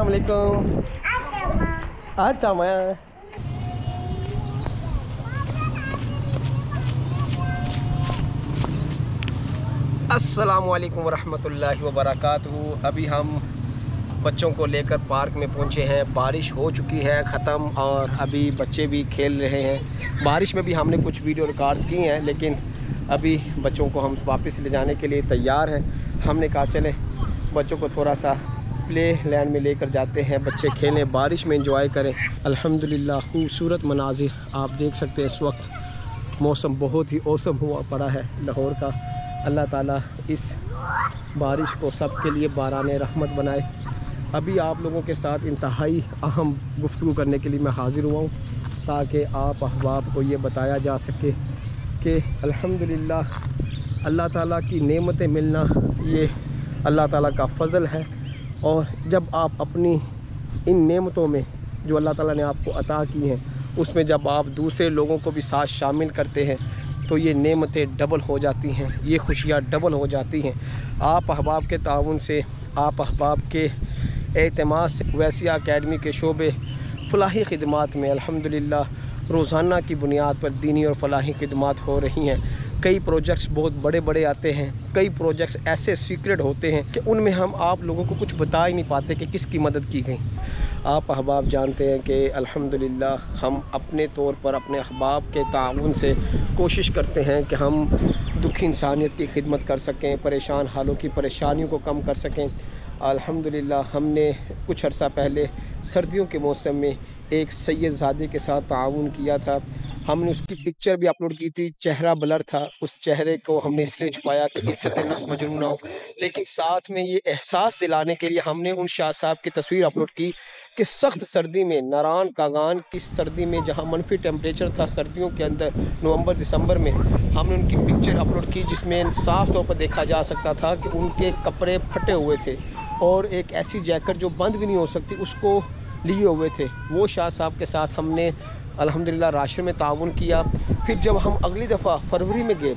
अस्सलामुअलैकुम। अच्छा मैं अस्सलामुअलैकुम वरहमतुल्लाहि वबरकातुहू। अभी हम बच्चों को लेकर पार्क में पहुंचे हैं। बारिश हो चुकी है ख़त्म और अभी बच्चे भी खेल रहे हैं। बारिश में भी हमने कुछ वीडियो रिकॉर्ड्स किए हैं, लेकिन अभी बच्चों को हम वापस ले जाने के लिए तैयार हैं। हमने कहा चले बच्चों को थोड़ा सा प्ले लैंड में लेकर जाते हैं, बच्चे खेलें, बारिश में एंजॉय करें। अल्हम्दुलिल्लाह खूबसूरत मनाजिर आप देख सकते हैं। इस वक्त मौसम बहुत ही औसम हुआ पड़ा है लाहौर का। अल्लाह ताला इस बारिश को सब के लिए बारान रहमत बनाए। अभी आप लोगों के साथ इंतहाई अहम गुफ्तगू करने के लिए मैं हाज़िर हुआ हूँ, ताकि आप अहबाब को ये बताया जा सके कि अल्हम्दुलिल्लाह अल्लाह ताला की नेमतें मिलना ये अल्लाह ताला का फ़ज़ल है। और जब आप अपनी इन नेमतों में जो अल्लाह ताला ने आपको अता की हैं, उसमें जब आप दूसरे लोगों को भी साथ शामिल करते हैं तो ये नेमतें डबल हो जाती हैं, ये खुशियाँ डबल हो जाती हैं। आप अहबाब के ताउन से, आप अहबाब के एतमाद से वैसिया अकेडमी के शोबे फ़लाही ख़िदमात में अल्हम्दुलिल्लाह रोज़ाना की बुनियाद पर दीनी और फ़लाही ख़िदमात हो रही हैं। कई प्रोजेक्ट्स बहुत बड़े बड़े आते हैं, कई प्रोजेक्ट्स ऐसे सीक्रेट होते हैं कि उनमें हम आप लोगों को कुछ बता ही नहीं पाते कि किसकी मदद की गई। आप अहबाब जानते हैं कि अल्हम्दुलिल्लाह हम अपने तौर पर अपने अहबाब के ताउन से कोशिश करते हैं कि हम दुखी इंसानियत की खिदमत कर सकें, परेशान हालों की परेशानियों को कम कर सकें। अल्हम्दुलिल्लाह हमने कुछ अर्सा पहले सर्दियों के मौसम में एक सैयद ज़ादे के साथ ताउन किया था। हमने उसकी पिक्चर भी अपलोड की थी। चेहरा ब्लर था, उस चेहरे को हमने इसलिए छुपाया कि इज्जत नफ्स मजरूह ना हो, लेकिन साथ में ये एहसास दिलाने के लिए हमने उन शाह साहब की तस्वीर अपलोड की कि सख्त सर्दी में, नारान कागान की सर्दी में, जहाँ मनफी टेम्परेचर था सर्दियों के अंदर नवंबर दिसंबर में, हमने उनकी पिक्चर अपलोड की जिसमें साफ़ तौर पर देखा जा सकता था कि उनके कपड़े फटे हुए थे और एक ऐसी जैकेट जो बंद भी नहीं हो सकती उसको लिए हुए थे। वो शाह साहब के साथ हमने अल्हम्दुलिल्लाह राशन में ताउन किया। फिर जब हम अगली दफ़ा फरवरी में गए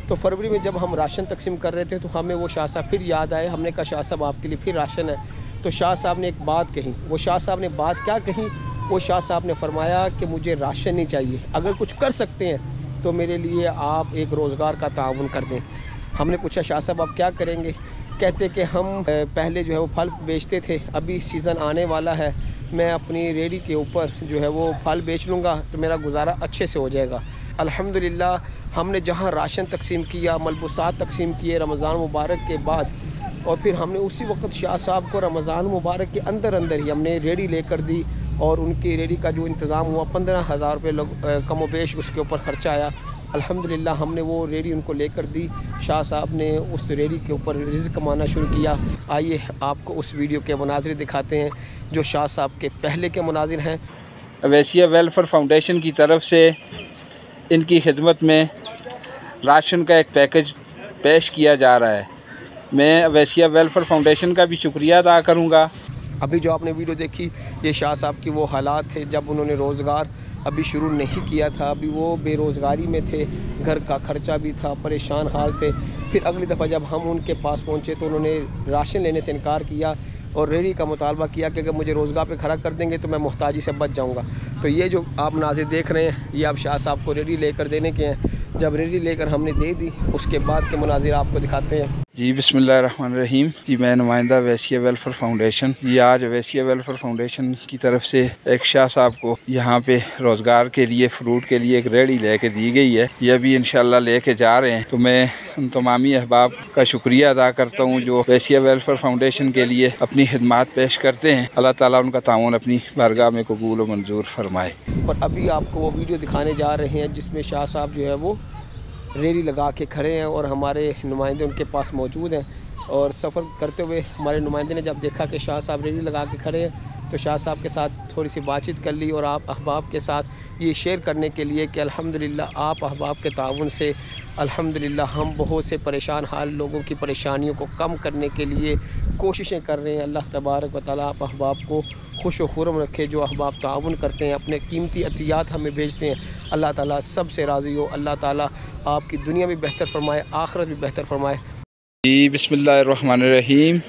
तो फरवरी में जब हम राशन तकसीम कर रहे थे तो हमें वो शाह साहब फिर याद आए। हमने कहा शाह साहब आपके लिए फिर राशन है। तो शाह साहब ने एक बात कही। वो शाह साहब ने बात क्या कही? वो शाह साहब ने फरमाया कि मुझे राशन नहीं चाहिए, अगर कुछ कर सकते हैं तो मेरे लिए आप एक रोज़गार का ताउन कर दें। हमने पूछा शाह साहब आप क्या करेंगे? कहते कि हम पहले जो है वो फल बेचते थे, अभी सीज़न आने वाला है, मैं अपनी रेडी के ऊपर जो है वो फल बेच लूँगा तो मेरा गुजारा अच्छे से हो जाएगा। अल्हम्दुलिल्लाह हमने जहाँ राशन तकसीम किया, मलबूसात तकसीम किए रमज़ान मुबारक के बाद, और फिर हमने उसी वक्त शाह साहब को रमज़ान मुबारक के अंदर ही हमने रेडी लेकर दी और उनकी रेडी का जो इंतज़ाम हुआ 15,000 रुपये कम बेश उसके ऊपर ख़र्चा आया। अल्हम्दुलिल्लाह हमने वो रेडी उनको लेकर दी। शाह साहब ने उस रेडी के ऊपर रिज़्क़ कमाना शुरू किया। आइए आपको उस वीडियो के मनाज़िर दिखाते हैं जो शाह साहब के पहले के मनाज़िर हैं। अवैसिया वेलफेयर फाउंडेशन की तरफ से इनकी खिदमत में राशन का एक पैकेज पेश किया जा रहा है। मैं अवैसिया वेलफेयर फाउंडेशन का भी शुक्रिया अदा करूँगा। अभी जो आपने वीडियो देखी ये शाह साहब की वो हालात थे जब उन्होंने रोज़गार अभी शुरू नहीं किया था। अभी वो बेरोज़गारी में थे, घर का ख़र्चा भी था, परेशान हाल थे। फिर अगली दफ़ा जब हम उनके पास पहुँचे तो उन्होंने राशन लेने से इनकार किया और रेडी का मुतालबा किया कि अगर मुझे रोज़गार पे खड़ा कर देंगे तो मैं मुहताजी से बच जाऊँगा। तो ये जो आप नाज़िर देख रहे हैं ये आप शाह साहब को रेडी लेकर देने के हैं। जब रेडी लेकर हमने दे दी उसके बाद के मुनाजिर आपको दिखाते हैं। जी बिस्मिल्लाहिर्रहमानिर्रहीम। जी मैं नुमाइंदा अवैसिया वेलफेयर फाउंडेशन। जी आज अवैसिया वेलफेयर फाउंडेशन की तरफ से एक शाह साहब को यहाँ पे रोज़गार के लिए, फ्रूट के लिए एक रेडी लेके दी गई है। ये अभी इंशाल्लाह लेके जा रहे हैं। तो मैं उन तमामी अहबाब का शुक्रिया अदा करता हूँ जो अवैसिया वेलफेयर फाउंडेशन के लिए अपनी खिदमात पेश करते हैं। अल्लाह ताला उनका ताउन अपनी बारगाह में कबूल व मंजूर फरमाए। और अभी आपको वो वीडियो दिखाने जा रहे हैं जिसमें शाह साहब जो है वो रेडी लगा के खड़े हैं और हमारे नुमाइंदे उनके पास मौजूद हैं। और सफ़र करते हुए हमारे नुमाइंदे ने जब देखा कि शाह साहब रेडी लगा के खड़े हैं तो शाह साहब के साथ थोड़ी सी बातचीत कर ली और आप अहबाब के साथ ये शेयर करने के लिए कि अल्हम्दुलिल्लाह आप अहबाब के ताउन से अल्हम्दुलिल्लाह हम बहुत से परेशान हाल लोगों की परेशानियों को कम करने के लिए कोशिशें कर रहे हैं। अल्लाह तबारक व तआला आप अहबाब को खुश व खुर्रम रखे। जो अहबाब ताउन करते हैं, अपने कीमती अतियात हमें भेजते हैं, अल्लाह ताला सबसे राज़ी हो। अल्लाह ताला आपकी दुनिया भी बेहतर फरमाए, आखिरत भी बेहतर फरमाए। जी बिस्मिल्लाहिर्रहमानिर्रहीम।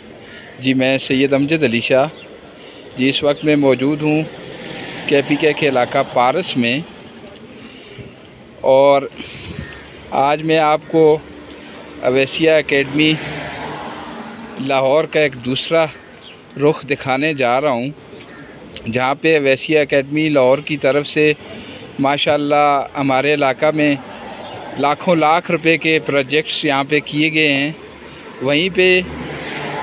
जी मैं सैयद अमजद अली शाह जी इस वक्त मैं मौजूद हूँ KPK के इलाका पारस में, और आज मैं आपको अवैसिया एकेडमी लाहौर का एक दूसरा रुख दिखाने जा रहा हूँ, जहाँ पे अवैसिया एकेडमी लाहौर की तरफ से माशाल्लाह हमारे इलाका में लाखों लाख रुपए के प्रोजेक्ट्स यहाँ पे किए गए हैं। वहीं पे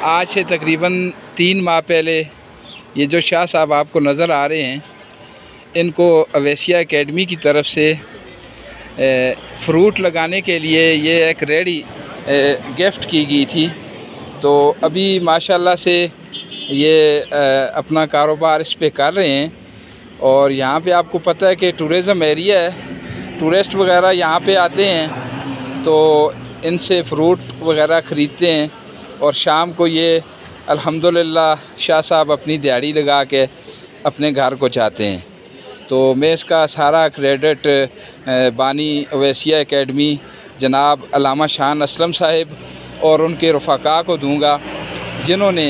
आज से तकरीबन 3 माह पहले ये जो शाह साहब आपको नज़र आ रहे हैं, इनको अवैसिया एकेडमी की तरफ से फ्रूट लगाने के लिए ये एक रेडी गिफ्ट की गई थी। तो अभी माशाल्लाह से ये अपना कारोबार इस पे कर रहे हैं। और यहाँ पे आपको पता है कि टूरिज़म एरिया है, टूरिस्ट वगैरह यहाँ पे आते हैं तो इनसे फ्रूट वगैरह ख़रीदते हैं, और शाम को ये अल्हम्दुलिल्लाह शाह साहब अपनी दिहाड़ी लगा के अपने घर को जाते हैं। तो मैं इसका सारा क्रेडिट बानी अवैसिया एकेडमी जनाब अल्लामा शान असलम साहिब और उनके रफ़ाका को दूंगा, जिन्होंने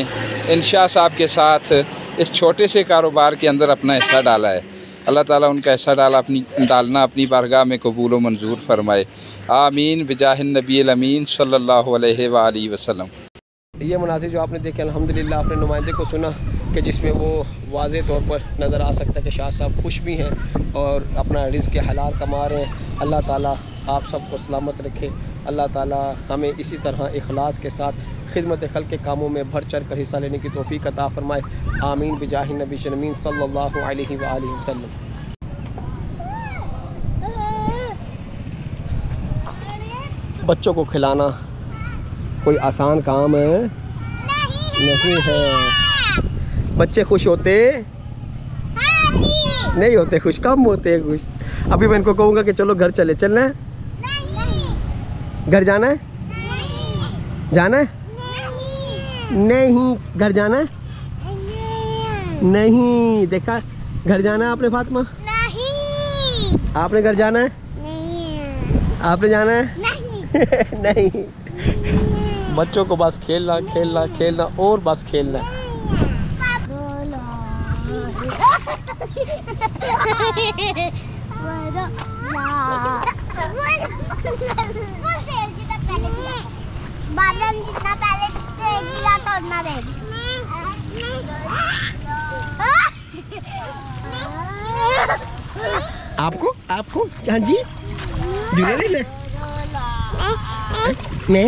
इन शाह साहब के साथ इस छोटे से कारोबार के अंदर अपना हिस्सा डाला है। अल्लाह ताला उनका हिस्सा डालना अपनी बारगाह में कबूल व मंजूर फरमाए। आमीन बिजाहिन नबी अमीन सल्लल्लाहु अलैहि वालैहि वसल्लम। ये मुनाज़िर जो आपने देखे अल्हम्दुलिल्लाह अपने नुमाइंदे को सुना कि जिसमें वो वाज़े तौर पर नज़र आ सकता है कि शाह साहब खुश भी हैं और अपना रिज़्क़ हलाल कमा रहे हैं। अल्लाह ताला आप सबको सलामत रखे। अल्लाह ताला हमें इसी तरह इखलास के साथ खिदमत खल्क़ के कामों में बढ़ चढ़ कर हिस्सा लेने की तौफ़ीक़ अता फ़रमाए। आमीन बिजाहि नबी शमीन सल्लल्लाहु अलैहि वसल्लम। बच्चों को खिलाना कोई आसान काम है नहीं है। बच्चे खुश होते नहीं होते, खुश कम होते हैं खुश। अभी मैं इनको कहूँगा कि चलो घर चलना है, घर जाना है, जाना है नहीं, घर जाना है नहीं, देखा घर जाना है आपने फातिमा, आपने घर जाना है, आपने जाना है नहीं। बच्चों को बस खेलना खेलना खेलना और बस खेलना। जितना पहले दिया था उतना दे। आपको आपको हाँ जी जुड़े ले मैं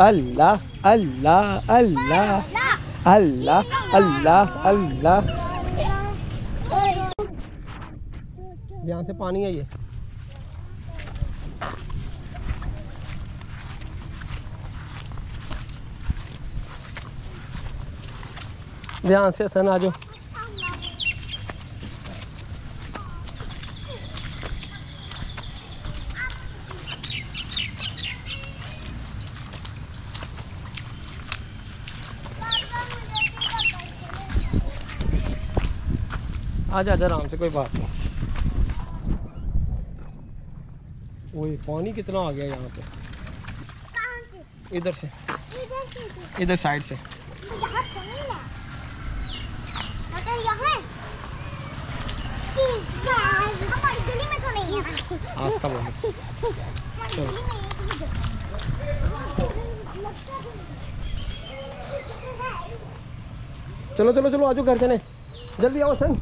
अल्लाह अल्लाह अल्लाह अल्लाह अल्लाह अल्लाह। ध्यान से पानी है ये। ध्यान से सन आ जाओ। आजा आजा आराम से, कोई बात नहीं। वही पानी कितना आ गया यहाँ पे। इधर से इधर साइड से। आस्था बोलो। चलो चलो चलो चलो, आजो घर चले, जल्दी आओ सन।